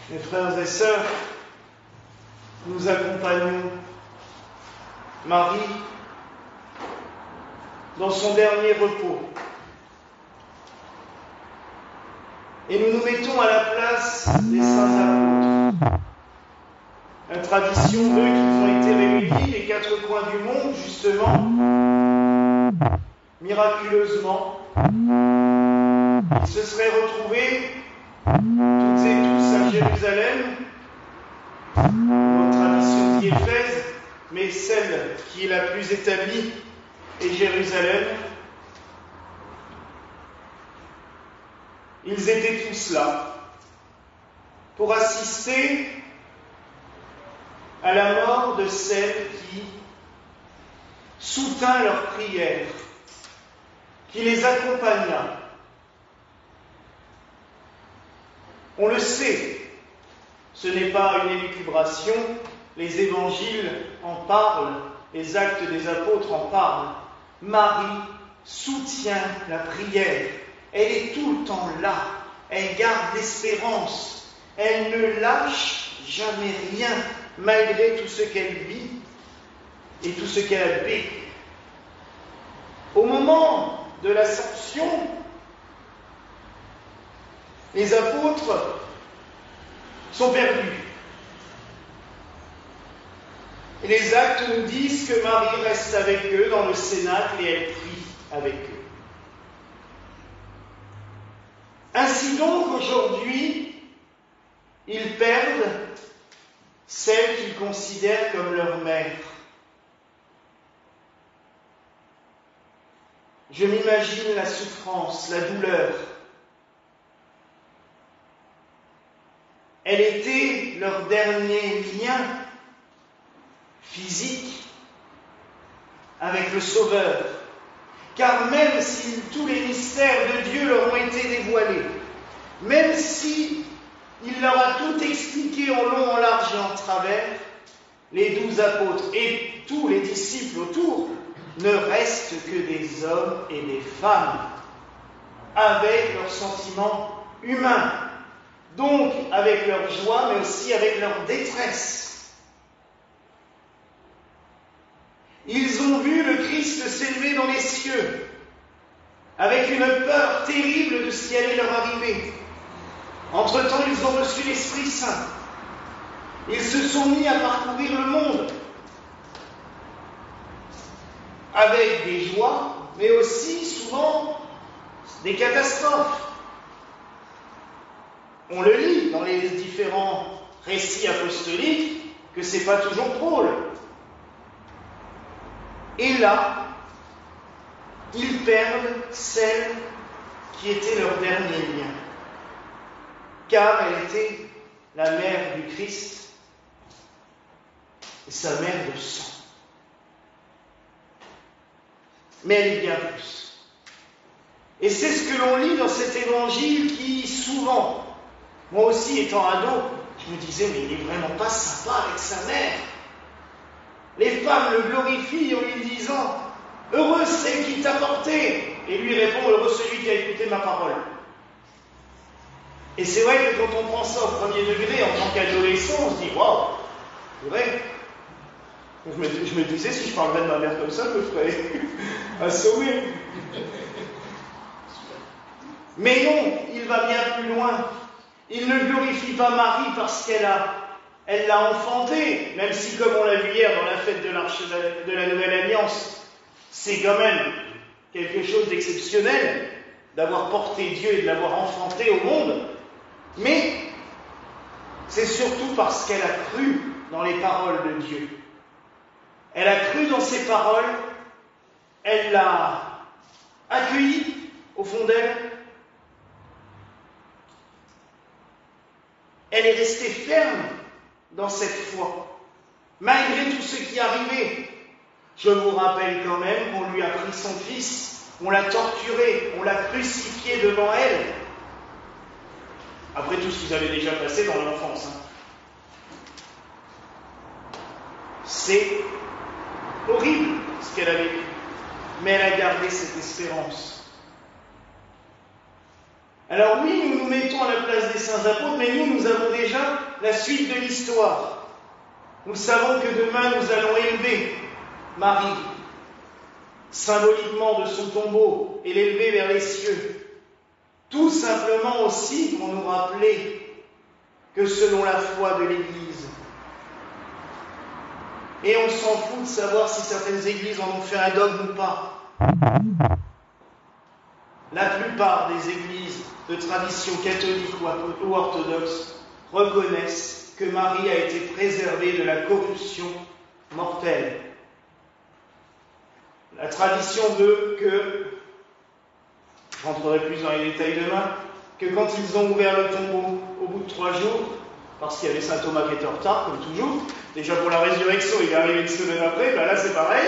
Mes frères et sœurs, nous accompagnons Marie dans son dernier repos. Et nous nous mettons à la place des saints apôtres. La tradition veut qu'ils ont été réunis des quatre coins du monde, justement, miraculeusement. Ils se seraient retrouvés toutes et tous à Jérusalem. Notre tradition dit Éphèse, mais celle qui est la plus établie est Jérusalem. Ils étaient tous là pour assister à la mort de celle qui soutint leurs prières, qui les accompagna. On le sait, ce n'est pas une élucubration, les évangiles en parlent, les actes des apôtres en parlent. Marie soutient la prière, elle est tout le temps là, elle garde l'espérance, elle ne lâche jamais rien, malgré tout ce qu'elle vit et tout ce qu'elle a vécu. Au moment de l'Ascension, les apôtres sont perdus. Et les actes nous disent que Marie reste avec eux dans le cénacle et elle prie avec eux. Ainsi donc, aujourd'hui, ils perdent celle qu'ils considèrent comme leur mère. Je m'imagine la souffrance, la douleur. Elle était leur dernier lien physique avec le Sauveur. Car même si tous les mystères de Dieu leur ont été dévoilés, même si il leur a tout expliqué en long, en large et en travers, les 12 apôtres et tous les disciples autour ne restent que des hommes et des femmes avec leurs sentiments humains, donc avec leur joie mais aussi avec leur détresse. Ils ont vu le Christ s'élever dans les cieux avec une peur terrible de ce qui allait leur arriver. Entre-temps, ils ont reçu l'Esprit Saint. Ils se sont mis à parcourir le monde avec des joies, mais aussi souvent des catastrophes. On le lit dans les différents récits apostoliques que c'est pas toujours drôle. Et là, ils perdent celle qui était leur dernier lien, car elle était la mère du Christ et sa mère de sang. Mais elle est bien plus. Et c'est ce que l'on lit dans cet évangile qui, souvent, moi aussi étant ado, je me disais, mais il n'est vraiment pas sympa avec sa mère. Les femmes le glorifient en lui disant, heureux celle qui t'a porté. Et lui répond, heureux celui qui a écouté ma parole. Et c'est vrai que quand on prend ça au premier degré, en tant qu'adolescent, on se dit, waouh, c'est vrai. Je me disais, si je parlerais de ma mère comme ça, je me ferais assommer. Mais non, il va bien plus loin. Il ne glorifie pas Marie parce qu'elle l'a enfantée, même si, comme on l'a vu hier dans la fête de l'Arche de la Nouvelle Alliance, c'est quand même quelque chose d'exceptionnel d'avoir porté Dieu et de l'avoir enfanté au monde. Mais c'est surtout parce qu'elle a cru dans les paroles de Dieu. Elle a cru dans ses paroles, elle l'a accueilli au fond d'elle. Elle est restée ferme dans cette foi, malgré tout ce qui arrivait. Je vous rappelle quand même qu'on lui a pris son fils, on l'a torturé, on l'a crucifié devant elle. Après tout ce qu'ils avaient déjà passé dans l'enfance. C'est horrible ce qu'elle a vécu, mais elle a gardé cette espérance. Alors oui, nous nous mettons à la place des saints apôtres, mais nous avons déjà la suite de l'histoire. Nous savons que demain, nous allons élever Marie, symboliquement de son tombeau, et l'élever vers les cieux. Tout simplement aussi pour nous rappeler que selon la foi de l'Église, et on s'en fout de savoir si certaines églises en ont fait un dogme ou pas. La plupart des églises de tradition catholique ou orthodoxe reconnaissent que Marie a été préservée de la corruption mortelle. La tradition veut que, je rentrerai plus dans les détails demain, que quand ils ont ouvert le tombeau au bout de 3 jours, parce qu'il y avait saint Thomas qui était en retard, comme toujours, déjà pour la résurrection, il est arrivé une semaine après, ben là c'est pareil,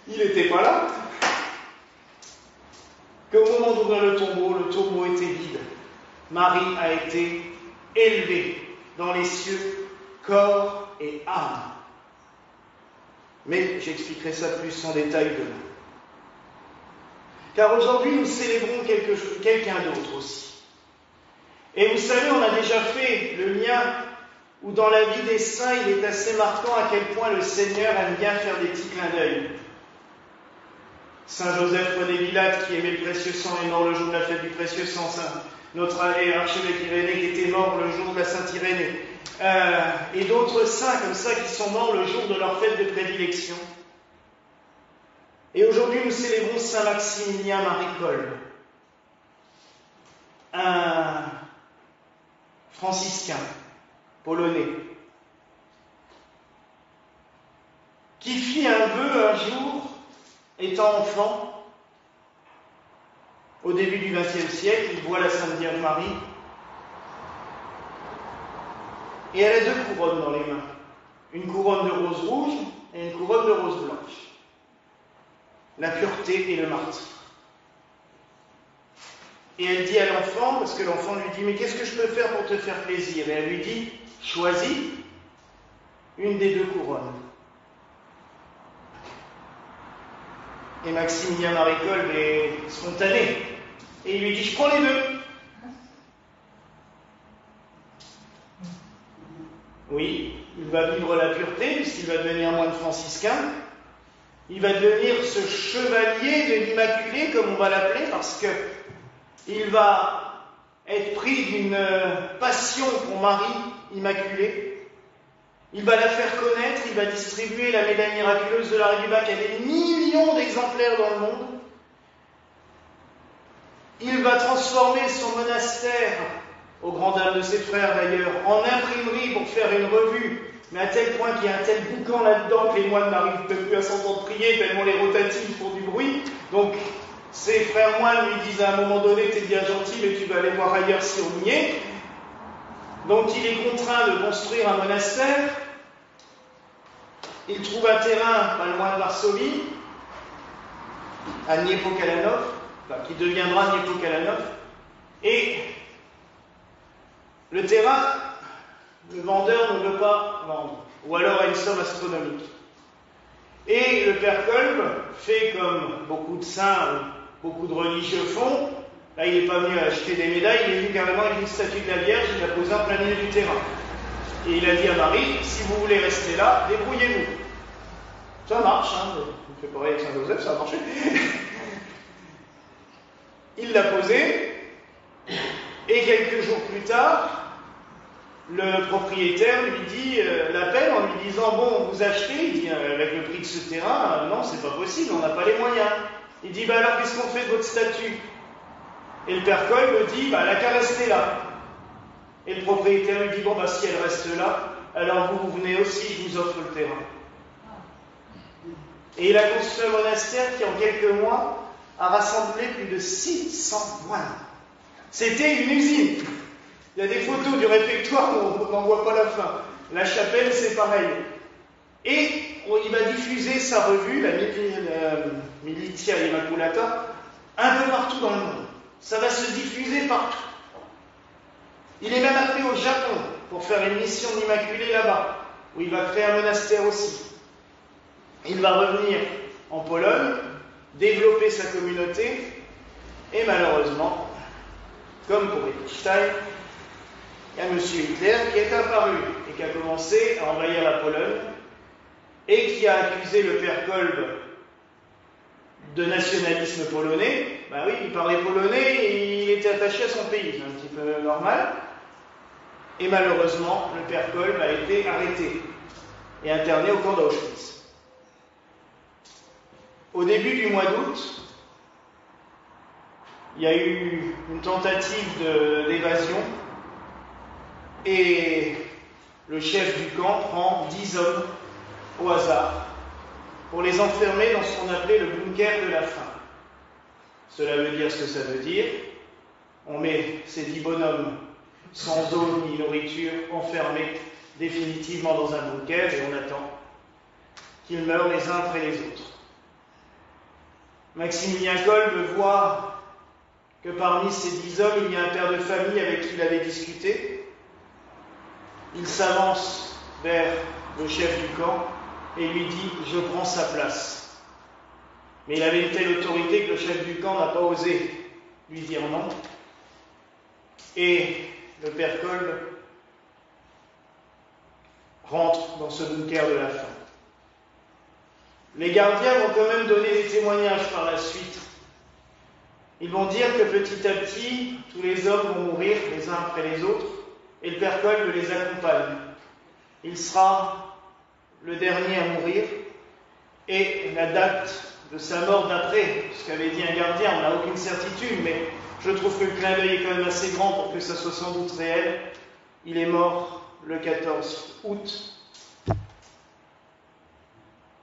il n'était pas là, qu'au moment d'ouvrir le tombeau était vide. Marie a été élevée dans les cieux, corps et âme. Mais j'expliquerai ça plus en détail demain. Car aujourd'hui, nous célébrons quelqu'un d'autre aussi. Et vous savez, on a déjà fait le lien où dans la vie des saints, il est assez marquant à quel point le Seigneur aime bien faire des petits clins d'œil. Saint Joseph René Villatte, qui aimait le précieux sang, est mort le jour de la fête du précieux sang. Notre archevêque Irénée, qui était mort le jour de la Sainte Irénée. Et d'autres saints comme ça qui sont morts le jour de leur fête de prédilection. Et aujourd'hui, nous célébrons Saint Maximilien Marie Kolbe, un franciscain polonais, qui fit un vœu un jour, étant enfant, au début du XXe siècle. Il voit la Sainte Vierge Marie, et elle a 2 couronnes dans les mains, une couronne de rose rouge et une couronne de rose blanche. La pureté et le martyre. Et elle dit à l'enfant, parce que l'enfant lui dit, mais qu'est-ce que je peux faire pour te faire plaisir? Et elle lui dit, choisis une des 2 couronnes. Et Maximilien Marie Kolbe est spontané. Et il lui dit, je prends les 2. Oui, il va vivre la pureté, puisqu'il va devenir moine franciscain. Il va devenir ce chevalier de l'Immaculée, comme on va l'appeler, parce qu'il va être pris d'une passion pour Marie Immaculée. Il va la faire connaître, il va distribuer la médaille miraculeuse de l'Arrêt du Bac à des millions d'exemplaires dans le monde. Il va transformer son monastère, aux grandes dames de ses frères d'ailleurs, en imprimerie pour faire une revue, mais à tel point qu'il y a un tel boucan là-dedans que les moines n'arrivent même plus à s'entendre prier, tellement les rotatives font du bruit. Donc, ses frères moines lui disent à un moment donné, t'es bien gentil, mais tu vas aller voir ailleurs si on y est. Donc, il est contraint de construire un monastère. Il trouve un terrain pas loin de Varsovie, à Niepokalanów, qui deviendra Niepokalanów. Et le terrain, le vendeur ne veut pas vendre, ou alors à une somme astronomique. Et le père Kolbe fait comme beaucoup de saints, beaucoup de religieux font. Là, il n'est pas venu acheter des médailles, il est venu carrément avec une statue de la Vierge, il l'a posée en plein milieu du terrain. Et il a dit à Marie, si vous voulez rester là, débrouillez-vous. Ça marche, hein, on fait pareil avec Saint Joseph, ça a marché. Il l'a posée, et quelques jours plus tard, le propriétaire lui dit, l'appelle en lui disant, bon, vous achetez? Il dit, avec le prix de ce terrain, non, c'est pas possible, on n'a pas les moyens. Il dit, bah alors qu'est-ce qu'on fait de votre statue? Et le père Kolbe dit, bah elle n'a qu'à rester là. Et le propriétaire lui dit, bon, bah si elle reste là, alors vous venez aussi, je vous offre le terrain. Et il a construit un monastère qui, en quelques mois, a rassemblé plus de 600 moines. C'était une usine. Il y a des photos du réfectoire où on n'en voit pas la fin. La chapelle, c'est pareil. Et il va diffuser sa revue, la Militia Immaculata, un peu partout dans le monde. Ça va se diffuser partout. Il est même appelé au Japon pour faire une mission d'Immaculée là-bas, où il va créer un monastère aussi. Il va revenir en Pologne, développer sa communauté, et malheureusement, comme pour Wittgenstein, il y a M. Hitler qui est apparu et qui a commencé à envahir la Pologne et qui a accusé le père Kolbe de nationalisme polonais. Ben oui, il parlait polonais et il était attaché à son pays, c'est un petit peu normal. Et malheureusement, le père Kolbe a été arrêté et interné au camp d'Auschwitz. Au début du mois d'août, il y a eu une tentative d'évasion et le chef du camp prend 10 hommes au hasard pour les enfermer dans ce qu'on appelait le bunker de la faim. Cela veut dire ce que ça veut dire. On met ces 10 bonhommes sans eau ni nourriture, enfermés définitivement dans un bunker et on attend qu'ils meurent les uns après les autres. Maximilien Kolbe voit que parmi ces 10 hommes, il y a un père de famille avec qui il avait discuté. Il s'avance vers le chef du camp et lui dit « Je prends sa place ». Mais il avait une telle autorité que le chef du camp n'a pas osé lui dire non. Et le père Kolbe rentre dans ce bunker de la faim. Les gardiens vont quand même donner des témoignages par la suite. Ils vont dire que petit à petit, tous les hommes vont mourir les uns après les autres, et le père Kolbe les accompagne. Il sera le dernier à mourir, et la date de sa mort d'après, ce qu'avait dit un gardien, on n'a aucune certitude, mais je trouve que le clin d'œil est quand même assez grand pour que ça soit sans doute réel. Il est mort le 14 août.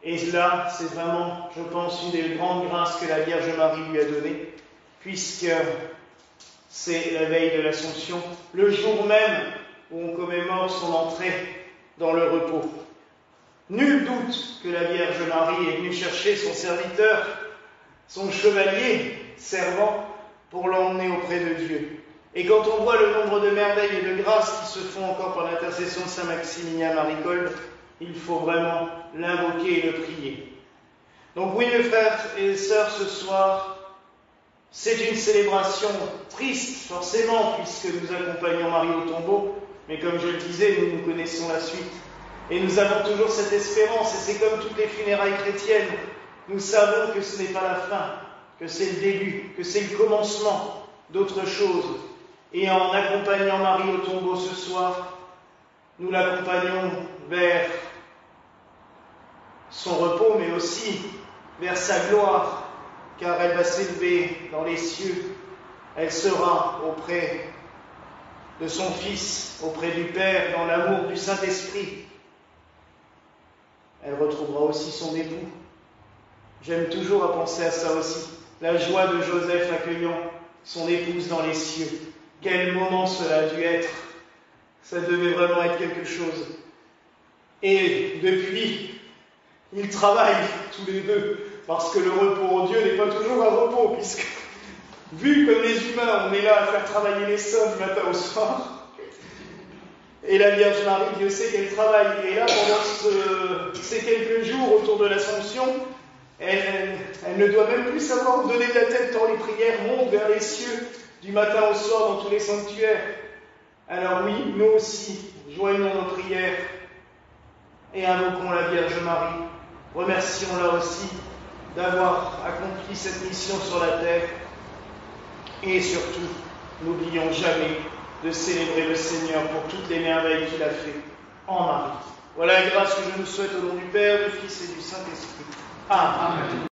Et là, c'est vraiment, je pense, une des grandes grâces que la Vierge Marie lui a donnée, puisque c'est la veille de l'Assomption, le jour même où on commémore son entrée dans le repos. Nul doute que la Vierge Marie est venue chercher son serviteur, son chevalier servant, pour l'emmener auprès de Dieu. Et quand on voit le nombre de merveilles et de grâces qui se font encore par l'intercession de Saint Maximilien Marie Kolbe, il faut vraiment l'invoquer et le prier. Donc oui, mes frères et sœurs, ce soir, c'est une célébration triste, forcément, puisque nous accompagnons Marie au tombeau, mais comme je le disais, nous connaissons la suite. Et nous avons toujours cette espérance, et c'est comme toutes les funérailles chrétiennes, nous savons que ce n'est pas la fin, que c'est le début, que c'est le commencement d'autre chose. Et en accompagnant Marie au tombeau ce soir, nous l'accompagnons vers son repos, mais aussi vers sa gloire, car elle va s'élever dans les cieux. Elle sera auprès de son Fils, auprès du Père, dans l'amour du Saint-Esprit. Elle retrouvera aussi son époux. J'aime toujours à penser à ça aussi. La joie de Joseph accueillant son épouse dans les cieux. Quel moment cela a dû être. Ça devait vraiment être quelque chose. Et depuis, ils travaillent tous les deux, parce que le repos en Dieu n'est pas toujours un repos, puisque, vu comme les humains, on est là à faire travailler les sommes du matin au soir, et la Vierge Marie, Dieu sait qu'elle travaille. Et là, pendant ces quelques jours autour de l'Assomption, elle ne doit même plus savoir où donner de la tête tant les prières montent vers les cieux du matin au soir dans tous les sanctuaires. Alors oui, nous aussi, joignons nos prières et invoquons la Vierge Marie. Remercions-la aussi d'avoir accompli cette mission sur la terre. Et surtout, n'oublions jamais de célébrer le Seigneur pour toutes les merveilles qu'il a fait en Marie. Voilà la grâce que je nous souhaite au nom du Père, du Fils et du Saint-Esprit. Amen.